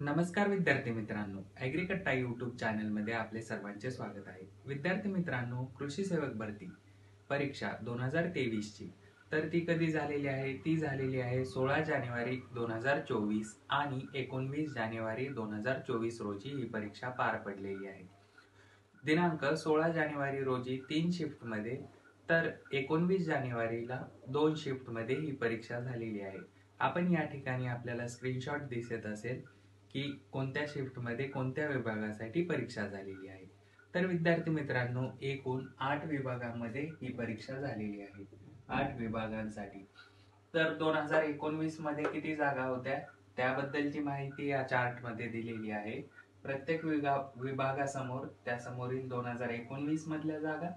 नमस्कार विद्यार्थी मित्रांनो, ॲग्रीकट्टा यूट्यूब चॅनलमध्ये आपले सर्वांचे स्वागत आहे. विद्यार्थी मित्रांनो, कृषी सेवक भरती परीक्षा 2023ची तर ती कधी झालेली आहे? ती झालेली आहे 16 जानेवारी 2024 आणि 19 जानेवारी 2024 रोजी ही परीक्षा पार पडलेली आहे. दिनांक 16 जानेवारी रोजी 3 शिफ्टमध्ये तर 19 जानेवारीला 2 शिफ्टमध्ये ही परीक्षा झालेली आहे. आपण या ठिकाणी आपल्याला स्क्रीनशॉट दिसत असेल की कोणत्या शिफ्टमध्ये कोणत्या विभागासाठी परीक्षा झालेली आहे. तर विद्यार्थी मित्रांनो, एकूण 8 विभागांमध्ये ही परीक्षा झालेली आहे. 8 विभागांसाठी. तर 2019 मध्ये किती जागा होत्या त्याबद्दलची माहिती या चार्टमध्ये दिलेली आहे. प्रत्येक विभागासमोर त्यासमोरील 2019 मधल्या जागा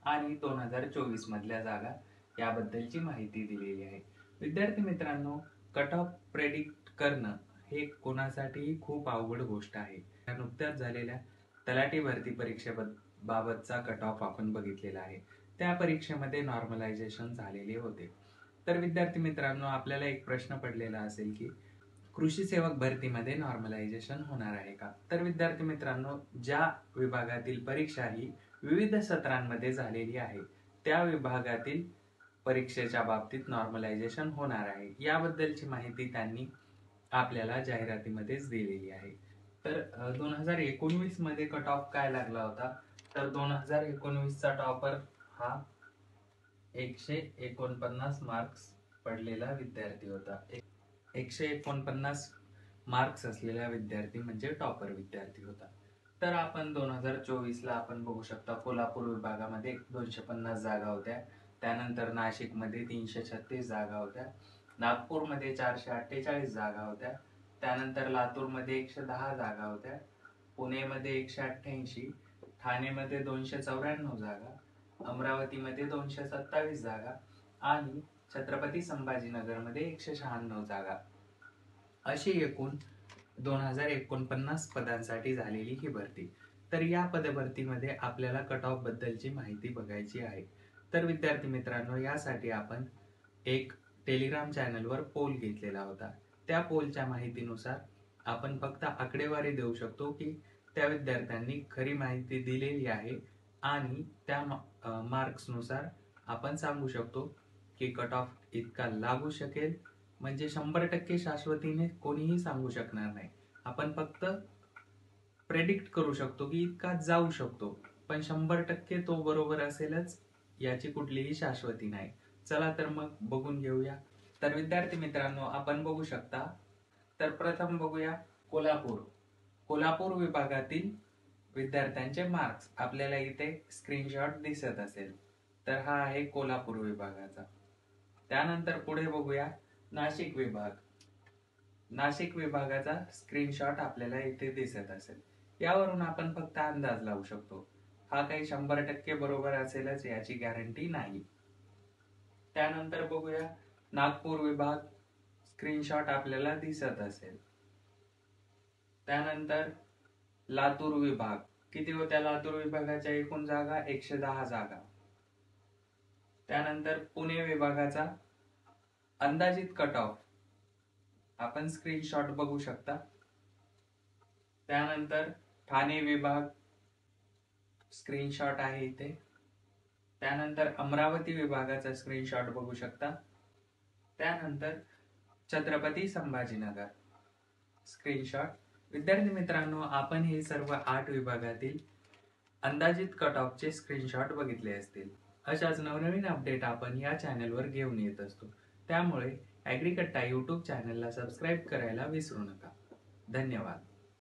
आणि 2024 मधल्या जागा याबद्दलची माहिती दिलेली आहे. विद्यार्थी मित्रांनो, कट ऑफ प्रेडिक्ट करणं हे कोणासाठीही खूप अवघड गोष्ट आहे. नुकत्याच झालेल्या तलाठी भरती परीक्षेबाबतचा कट ऑफ आपण बघितलेला आहे. त्या परीक्षेमध्ये नॉर्मलायझेशन झालेले होते. तर विद्यार्थी मित्रांनो, आपल्याला एक प्रश्न पडलेला असेल की कृषी सेवक भरतीमध्ये नॉर्मलायझेशन होणार आहे का? तर विद्यार्थी मित्रांनो, ज्या विभागातील परीक्षा ही विविध सत्रांमध्ये झालेली आहे त्या विभागातील परीक्षेच्या बाबतीत नॉर्मलायझेशन होणार आहे, याबद्दलची माहिती त्यांनी आपल्याला जाहिरातीमध्येच दिलेली आहे. तर 2019 मध्ये कट ऑफ काय लागला होता? तर 2019 चा टॉपर हा 149 मार्क्स पडलेला विद्यार्थी होता. 149 मार्क्स असलेला विद्यार्थी म्हणजे टॉपर विद्यार्थी होता. तर आपण 2024 ला आपण बघू शकता, कोल्हापूर विभागामध्ये 250 जागा होत्या. त्यानंतर नाशिकमध्ये 336 जागा होत्या. नागपूरमध्ये 448 जागा होत्या. त्यानंतर लातूरमध्ये 110 जागा होत्या. पुणेमध्ये 188, ठाणेमध्ये 294 जागा, अमरावतीमध्ये 227 जागा आणि छत्रपती संभाजीनगरमध्ये 196 जागा, अशी एकूण 2049 पदांसाठी झालेली ही भरती. तर या पदभरतीमध्ये आपल्याला कट ऑफ बद्दलची माहिती बघायची आहे. तर विद्यार्थी मित्रांनो, यासाठी आपण एक टेलिग्राम चॅनलवर पोल घेतलेला होता. त्या पोलच्या माहितीनुसार आपण फक्त आकडेवारी देऊ शकतो की त्या विद्यार्थ्यांनी खरी माहिती दिलेली आहे आणि त्या मार्क्सनुसार आपण सांगू शकतो की कट ऑफ इतका लागू शकेल, म्हणजे 100% शाश्वतीने कोणीही सांगू शकणार नाही. आपण फक्त प्रेडिक्ट करू शकतो की इतका जाऊ शकतो, पण 100% तो बरोबर असेलच याची कुठलीही शाश्वती नाही. चला तर मग बघून घेऊया. तर विद्यार्थी मित्रांनो, आपण बघू शकता. तर प्रथम बघूया कोल्हापूर विभागातील विद्यार्थ्यांचे मार्क्स आपल्याला इथे स्क्रीनशॉट दिसत असेल. तर हा आहे कोल्हापूर विभागाचा. त्यानंतर पुढे बघूया नाशिक विभागाचा स्क्रीनशॉट आपल्याला इथे दिसत असेल. यावरून आपण फक्त अंदाज लावू शकतो. हा काही 100% बरोबर असेलच याची गॅरंटी नाही. त्यानंतर बघूया नागपूर विभाग, स्क्रीनशॉट आपल्याला दिसत असेल. त्यानंतर लातूर विभाग, किती होत्या लातूर विभागाच्या एकूण जागा? 110 जागा. त्यानंतर पुणे विभागाचा अंदाजित कट ऑफ आपण स्क्रीनशॉट बघू शकता. त्यानंतर ठाणे विभाग, स्क्रीनशॉट आहे इथे. त्यानंतर अमरावती विभागाचा स्क्रीनशॉट बघू शकता. त्यानंतर छत्रपती संभाजीनगर स्क्रीनशॉट. विद्यार्थी मित्रांनो, आपण हे सर्व 8 विभागातील अंदाजित कट ऑफचे स्क्रीनशॉट बघितले असतील. अशाच नवनवीन अपडेट आपण या चॅनलवर घेऊन येत असतो. त्यामुळे ॲग्रीकट्टा यूट्यूब चॅनलला सबस्क्राईब करायला विसरू नका. धन्यवाद.